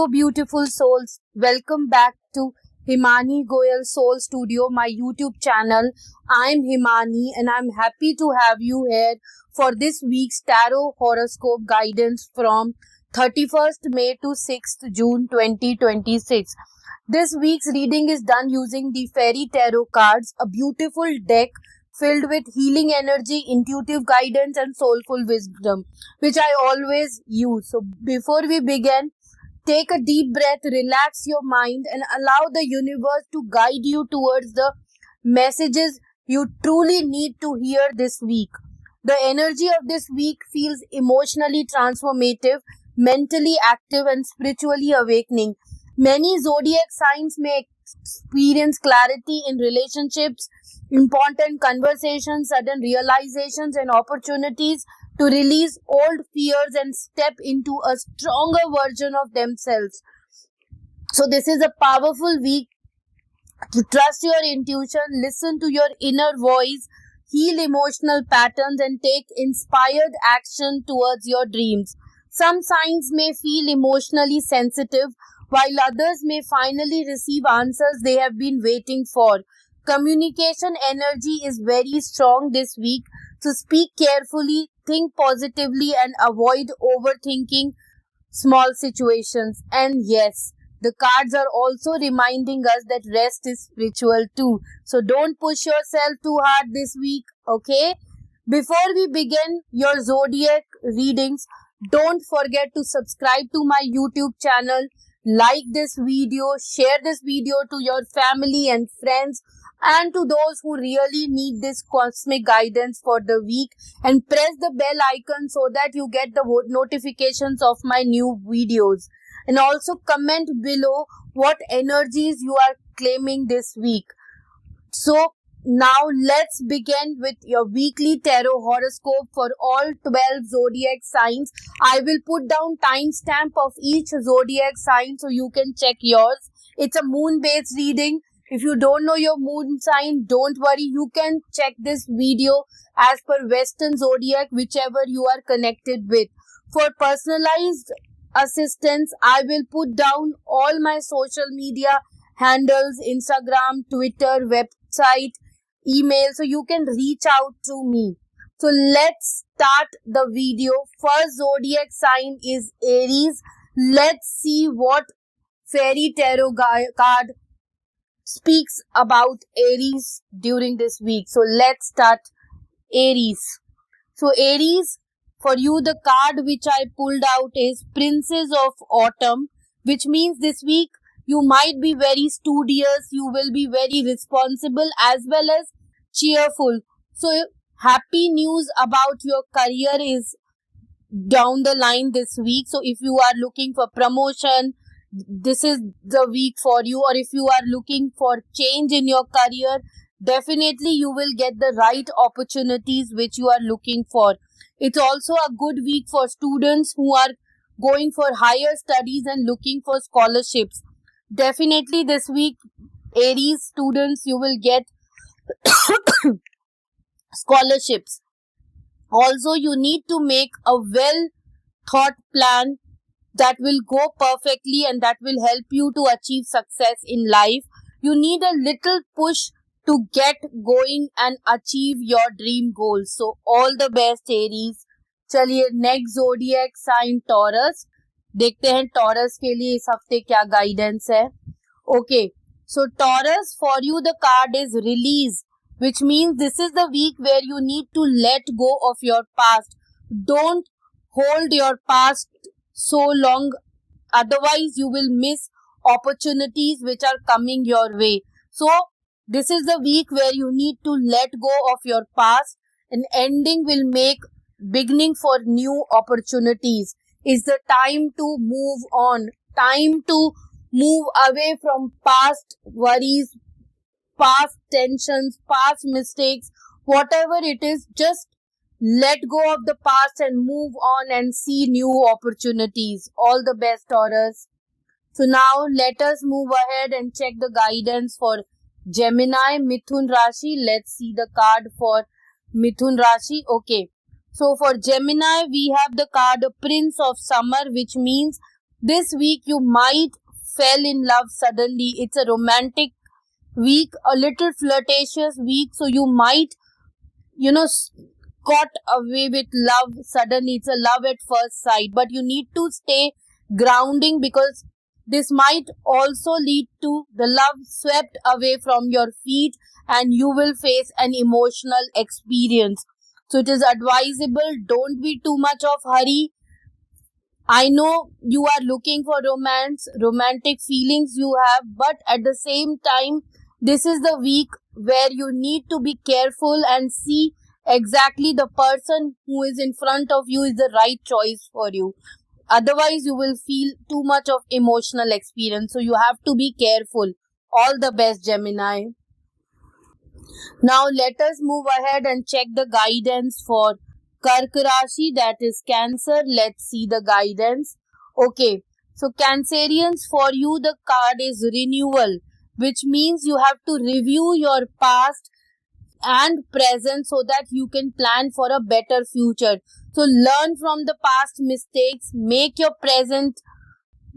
Hello, beautiful souls. Welcome back to Himani Goyal Soul Studio, my YouTube channel. I'm Himani and I'm happy to have you here for this week's tarot horoscope guidance from 31st May to 6th June 2026. This week's reading is done using the Fairy Tarot cards, a beautiful deck filled with healing energy, intuitive guidance and soulful wisdom, which I always use. So before we begin, take a deep breath, relax your mind, and allow the universe to guide you towards the messages you truly need to hear this week. The energy of this week feels emotionally transformative, mentally active, and spiritually awakening. Many zodiac signs may experience clarity in relationships, important conversations, sudden realizations, and opportunities to release old fears and step into a stronger version of themselves. So this is a powerful week to trust your intuition, listen to your inner voice, heal emotional patterns, and take inspired action towards your dreams. Some signs may feel emotionally sensitive, while others may finally receive answers they have been waiting for. Communication energy is very strong this week, so speak carefully, think positively, and avoid overthinking small situations. And yes, the cards are also reminding us that rest is spiritual too. So don't push yourself too hard this week, okay? Before we begin your zodiac readings, don't forget to subscribe to my YouTube channel, like this video, share this video to your family and friends, and to those who really need this cosmic guidance for the week, and press the bell icon so that you get the notifications of my new videos. And also comment below what energies you are claiming this week. So now let's begin with your weekly tarot horoscope for all 12 zodiac signs. I will put down timestamp of each zodiac sign so you can check yours. It's a moon based reading. If you don't know your moon sign, don't worry. You can check this video as per Western zodiac, whichever you are connected with. For personalized assistance, I will put down all my social media handles, Instagram, Twitter, website, email, so you can reach out to me. So let's start the video. First zodiac sign is Aries. Let's see what Fairy Tarot card speaks about Aries during this week. So let's start Aries. So Aries, for you the card which I pulled out is Princess of Autumn, which means this week you might be very studious, you will be very responsible as well as cheerful. So happy news about your career is down the line this week. So if you are looking for promotion, this is the week for you. Or if you are looking for change in your career, definitely you will get the right opportunities which you are looking for. It's also a good week for students who are going for higher studies and looking for scholarships. Definitely this week, Aries students, you will get scholarships. Also, you need to make a well thought plan that will go perfectly and that will help you to achieve success in life. You need a little push to get going and achieve your dream goals. So all the best, Aries. चलिए next zodiac sign Taurus. देखते हैं Taurus के लिए इस हफ्ते क्या guidance है. Okay, so Taurus, for you the card is release, which means this is the week where you need to let go of your past. Don't hold your past so long, otherwise you will miss opportunities which are coming your way. So this is the week where you need to let go of your past, and ending will make beginning for new opportunities. It's the time to move on, time to move away from past worries, past tensions, past mistakes, whatever it is. Just let go of the past and move on and see new opportunities. All the best, Taurus. So now let us move ahead and check the guidance for Gemini, Mithun Rashi. Let's see the card for Mithun Rashi. Okay. So for Gemini, we have the card Prince of Summer, which means This week you might fell in love suddenly. It's a romantic week, a little flirtatious week, so you might, caught away with love suddenly. It's a love at first sight, but you need to stay grounding, because this might also lead to the love swept away from your feet, and you will face an emotional experience. So it is advisable, don't be too much of hurry. I know you are looking for romance, romantic feelings you have, but at the same time, this is the week where you need to be careful and see exactly the person who is in front of you is the right choice for you. Otherwise, you will feel too much of emotional experience. So you have to be careful. All the best, Gemini. Now let us move ahead and check the guidance for Kark Rashi, that is Cancer. Let's see the guidance. Okay, so Cancerians, for you the card is renewal, which means you have to review your past and present so that you can plan for a better future. So learn from the past mistakes, make your present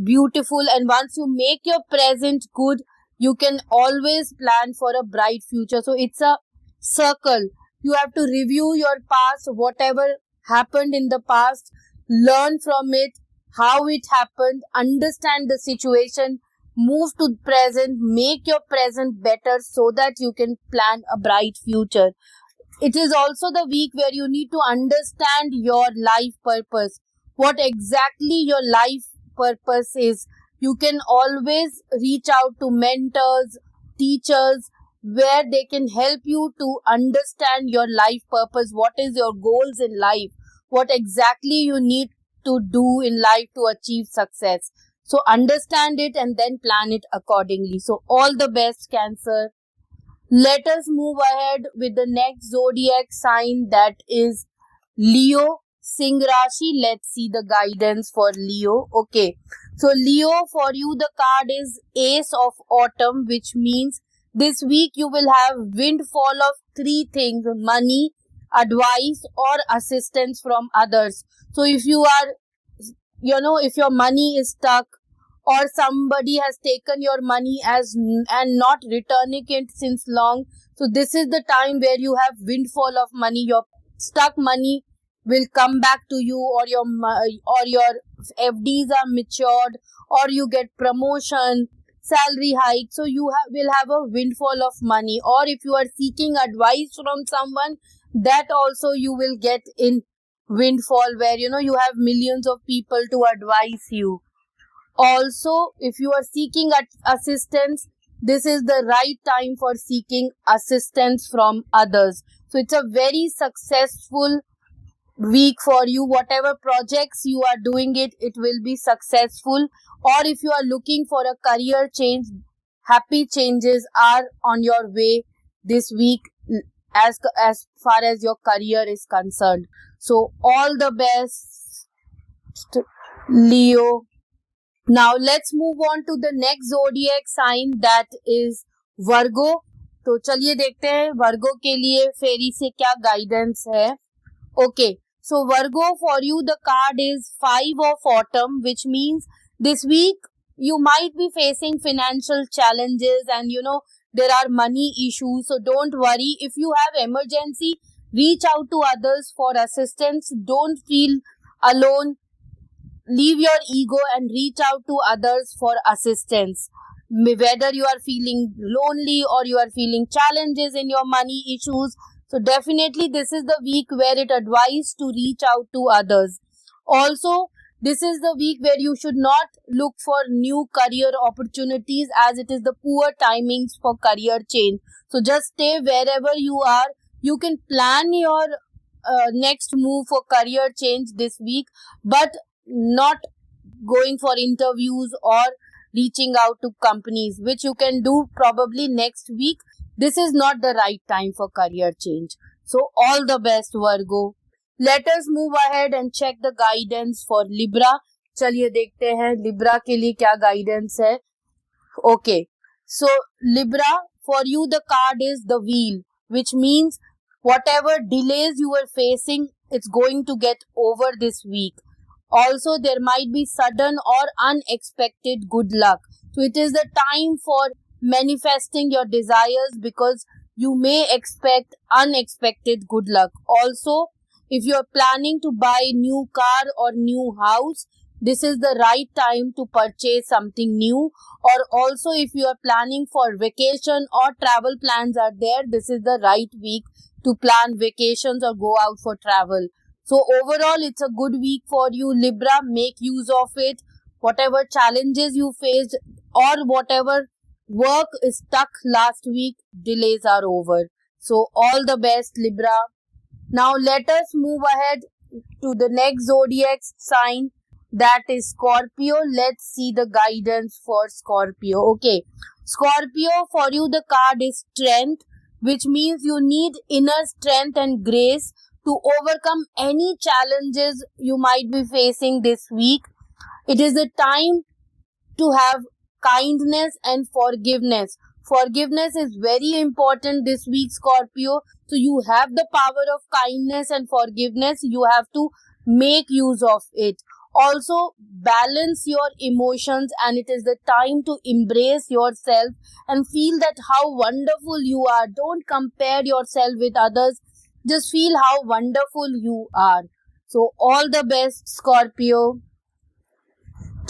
beautiful, and once you make your present good, you can always plan for a bright future. So it's a circle. You have to review your past, whatever happened in the past, learn from it, how it happened, understand the situation, move to present, make your present better so that you can plan a bright future. It is also the week where you need to understand your life purpose, what exactly your life purpose is. You can always reach out to mentors, teachers, where they can help you to understand your life purpose, what is your goals in life, what exactly you need to do in life to achieve success. So understand it and then plan it accordingly. So all the best, Cancer. Let us move ahead with the next zodiac sign, that is Leo, Singh Rashi. Let's see the guidance for Leo. Okay, so Leo, for you the card is Ace of Autumn, which means this week you will have windfall of three things: money, advice, or assistance from others. So if you are, if your money is stuck, or somebody has taken your money and not returning it since long, so this is the time where you have windfall of money. Your stuck money will come back to you, or your FDs are matured, or you get promotion, salary hike, so you will have a windfall of money. Or if you are seeking advice from someone, that also you will get in windfall, where you have millions of people to advise you. Also, if you are seeking assistance, this is the right time for seeking assistance from others. So it's a very successful week for you. Whatever projects you are doing, it will be successful. Or if you are looking for a career change, happy changes are on your way this week as far as your career is concerned. So all the best, Leo. Now let's move on to the next zodiac sign, that is Virgo. तो चलिए देखते हैं वर्गो के लिए फेरी से क्या guidance है. Okay, so Virgo, for you the card is Five of Autumn, which means this week you might be facing financial challenges, and there are money issues. So don't worry. If you have emergency, reach out to others for assistance. Don't feel alone. Leave your ego and reach out to others for assistance. Whether you are feeling lonely or you are feeling challenges in your money issues, so definitely this is the week where it advised to reach out to others. Also, this is the week where you should not look for new career opportunities, as it is the poor timings for career change. So just stay wherever you are. You can plan your next move for career change this week, but not going for interviews or reaching out to companies, which you can do probably next week. This is not the right time for career change. So all the best, Virgo. Let us move ahead and check the guidance for Libra. चलिए देखते हैं Libra के लिए क्या guidance है. Okay, so Libra, for you the card is the Wheel, which means whatever delays you were facing, it's going to get over this week. Also, there might be sudden or unexpected good luck. So it is the time for manifesting your desires because you may expect unexpected good luck. Also, if you are planning to buy new car or new house, this is the right time to purchase something new. Or also, if you are planning for vacation or travel plans are there, this is the right week to plan vacations or go out for travel. So overall, it's a good week for you, Libra. Make use of it. Whatever challenges you faced or whatever work is stuck last week, delays are over. So all the best, Libra. Now let us move ahead to the next zodiac sign, that is Scorpio. Let's see the guidance for Scorpio. Okay, Scorpio, for you the card is Strength, which means you need inner strength and grace to overcome any challenges you might be facing this week. It is the time to have kindness and forgiveness. Forgiveness is very important this week, Scorpio. So you have the power of kindness and forgiveness. You have to make use of it. Also, balance your emotions, and it is the time to embrace yourself and feel that how wonderful you are. Don't compare yourself with others. Just feel how wonderful you are. So all the best, Scorpio.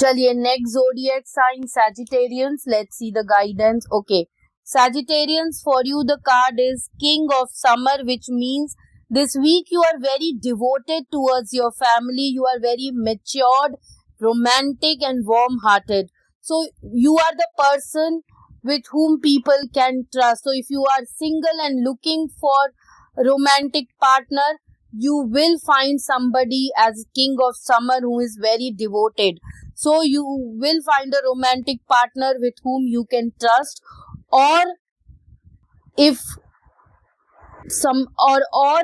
चलिए next zodiac sign Sagittarians. Let's see the guidance. Okay, Sagittarians, for you the card is King of Summer, which means this week you are very devoted towards your family. You are very matured, romantic and warm-hearted. So you are the person with whom people can trust. So if you are single and looking for a romantic partner, you will find somebody as King of Summer who is very devoted. So you will find a romantic partner with whom you can trust, or if or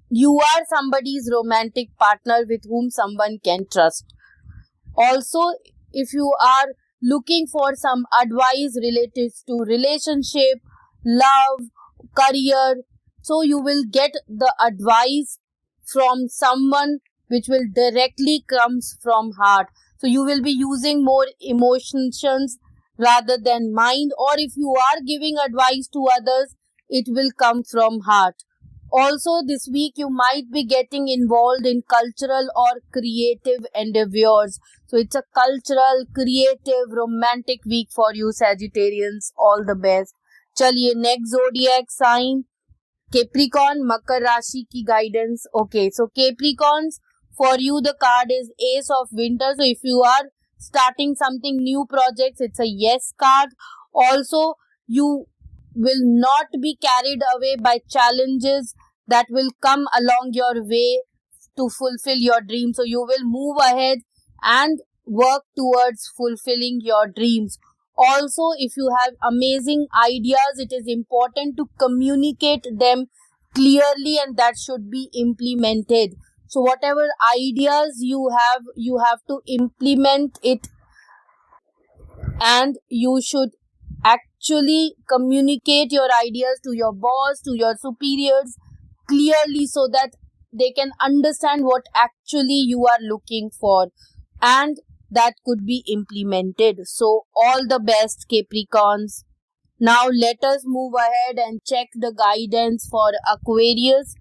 you are somebody's romantic partner with whom someone can trust. Also, if you are looking for some advice related to relationship, love, career, so you will get the advice from someone which will directly comes from heart. So you will be using more emotions rather than mind, or if you are giving advice to others, it will come from heart. Also, this week you might be getting involved in cultural or creative endeavors. So it's a cultural, creative, romantic week for you, Sagittarians. All the best. चलिए next zodiac sign Capricorn, मकर राशि की guidance. Okay, so Capricorns, for you the card is Ace of Winter. So if you are starting something new projects, it's a yes card. Also, you will not be carried away by challenges that will come along your way to fulfill your dreams. So you will move ahead and work towards fulfilling your dreams. Also, if you have amazing ideas, it is important to communicate them clearly, and that should be implemented. So whatever ideas you have to implement it, and you should actually communicate your ideas to your boss, to your superiors clearly, so that they can understand what actually you are looking for, and that could be implemented. So all the best, Capricorns. Now let us move ahead and check the guidance for Aquarius.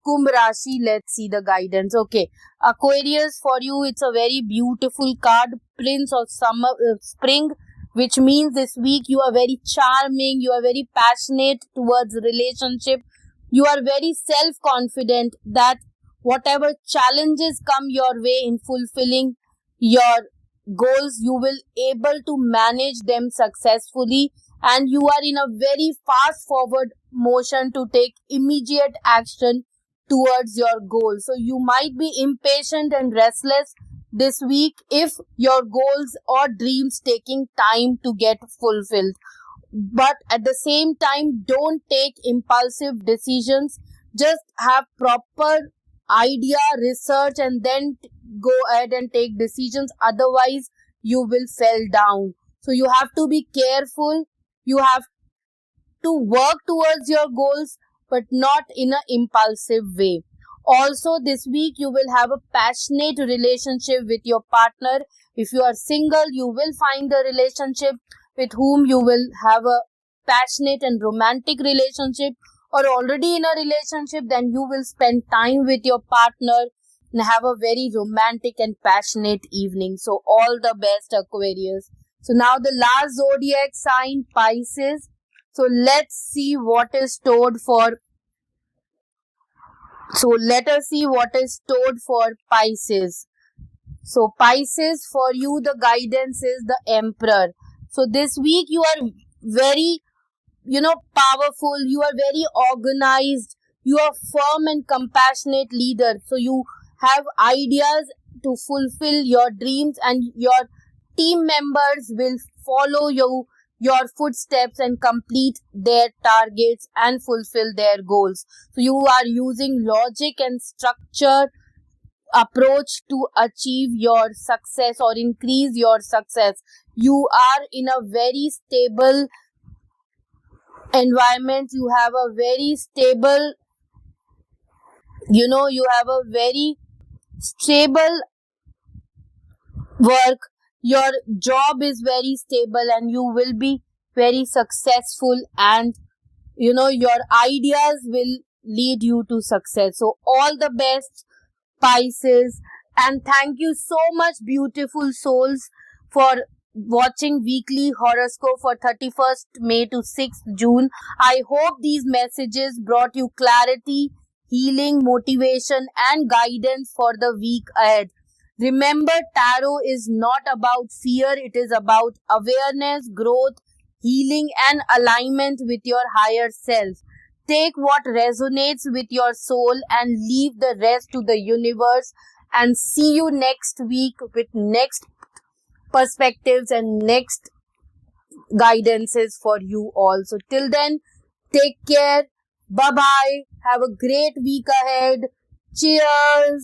Kumbh Rashi, let's see the guidance. Okay, Aquarius, for you it's a very beautiful card, Prince of Spring, which means this week you are very charming, you are very passionate towards relationship, you are very self-confident that whatever challenges come your way in fulfilling your goals, you will able to manage them successfully, and you are in a very fast forward motion to take immediate action towards your goal. So you might be impatient and restless this week if your goals or dreams taking time to get fulfilled. But at the same time, don't take impulsive decisions. Just have proper idea, research, and then go ahead and take decisions. Otherwise, you will fall down. So you have to be careful. You have to work towards your goals, but not in an impulsive way. Also, this week you will have a passionate relationship with your partner. If you are single, you will find a relationship with whom you will have a passionate and romantic relationship, or already in a relationship, then you will spend time with your partner and have a very romantic and passionate evening. So all the best, Aquarius. So now the last zodiac sign, Pisces. So let's see what is stored for. So let us see what is stored for Pisces. So Pisces, for you the guidance is the Emperor. So this week you are very, powerful. You are very organized. You are firm and compassionate leader. So you have ideas to fulfill your dreams, and your team members will follow your footsteps and complete their targets and fulfill their goals. So you are using logic and structure approach to achieve your success or increase your success. You are in a very stable environment. You have a very stable, you have a very stable work. Your job is very stable and you will be very successful, and your ideas will lead you to success. So all the best, Pisces, and thank you so much, beautiful souls, for watching weekly horoscope for 31st May to 6th June. I hope these messages brought you clarity, healing, motivation and guidance for the week ahead. Remember, tarot is not about fear, it is about awareness, growth, healing and alignment with your higher self. Take what resonates with your soul and leave the rest to the universe, and see you next week with next perspectives and next guidances for you all. So till then, take care. Bye bye. Have a great week ahead. Cheers.